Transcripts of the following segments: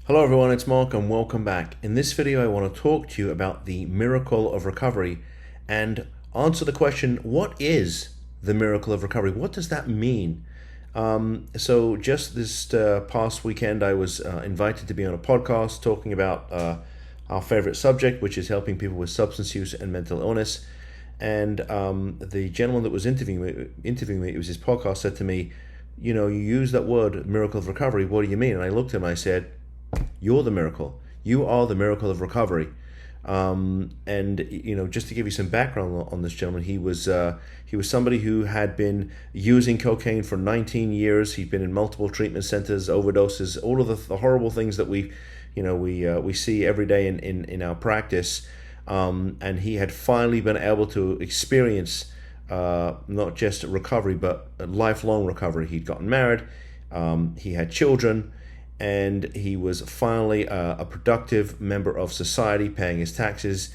Hello everyone, it's Mark and welcome back. In this video I want to talk to you about the miracle of recovery and answer the question, what is the miracle of recovery? What does that mean? So just this past weekend I was invited to be on a podcast talking about our favorite subject, which is helping people with substance use and mental illness. And the gentleman that was interviewing me, it was his podcast, said to me, you use that word, miracle of recovery, what do you mean? And I looked at him and I said, you're the miracle. You are the miracle of recovery. Just to give you some background on this gentleman, he was somebody who had been using cocaine for 19 years. He'd been in multiple treatment centers, overdoses, all of the horrible things that we see every day in our practice. And he had finally been able to experience not just recovery, but a lifelong recovery. He'd gotten married, he had children, and he was finally a productive member of society, paying his taxes,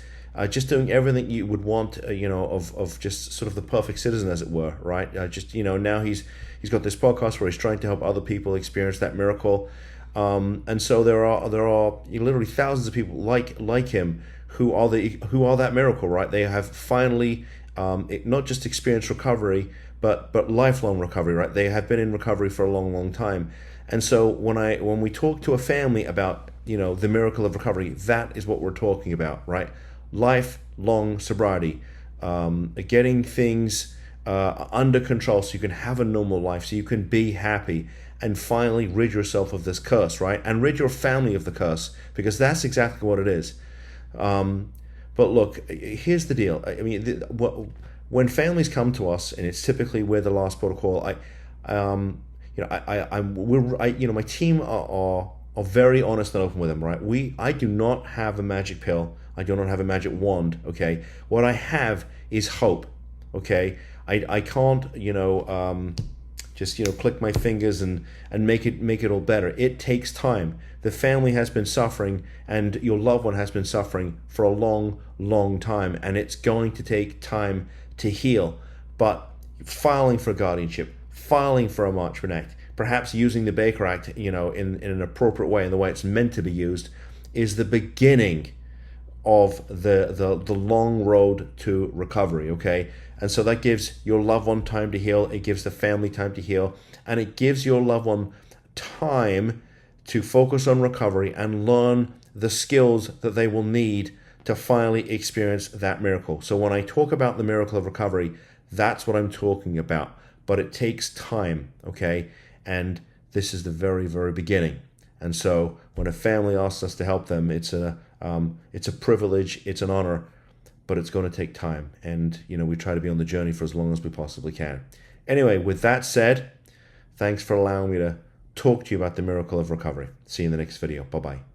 just doing everything you would want, of just sort of the perfect citizen, as it were, right? Now he's got this podcast where he's trying to help other people experience that miracle, and so there are literally thousands of people like him who are that miracle, right? They have finally not just experienced recovery, but lifelong recovery, right? They have been in recovery for a long time. And so when we talk to a family about the miracle of recovery, that is what we're talking about, right? Lifelong sobriety, getting things under control so you can have a normal life, so you can be happy, and finally rid yourself of this curse, right? And rid your family of the curse, because that's exactly what it is. But look, here's the deal. I mean, when families come to us, and it's typically we're the last port of call. My team are very honest and open with them, right? I do not have a magic pill. I do not have a magic wand. Okay, what I have is hope. Okay, I can't just click my fingers and make it all better. It takes time. The family has been suffering, and your loved one has been suffering for a long time, and it's going to take time to heal. But filing for guardianship, filing for a Marchman Act, perhaps using the Baker Act, in an appropriate way, in the way it's meant to be used, is the beginning of the long road to recovery, okay? And so that gives your loved one time to heal, it gives the family time to heal, and it gives your loved one time to focus on recovery and learn the skills that they will need to finally experience that miracle. So when I talk about the miracle of recovery, that's what I'm talking about. But it takes time, okay? And this is the very, very beginning. And so when a family asks us to help them, it's a privilege, it's an honor, but it's going to take time. And, we try to be on the journey for as long as we possibly can. Anyway, with that said, thanks for allowing me to talk to you about the miracle of recovery. See you in the next video. Bye-bye.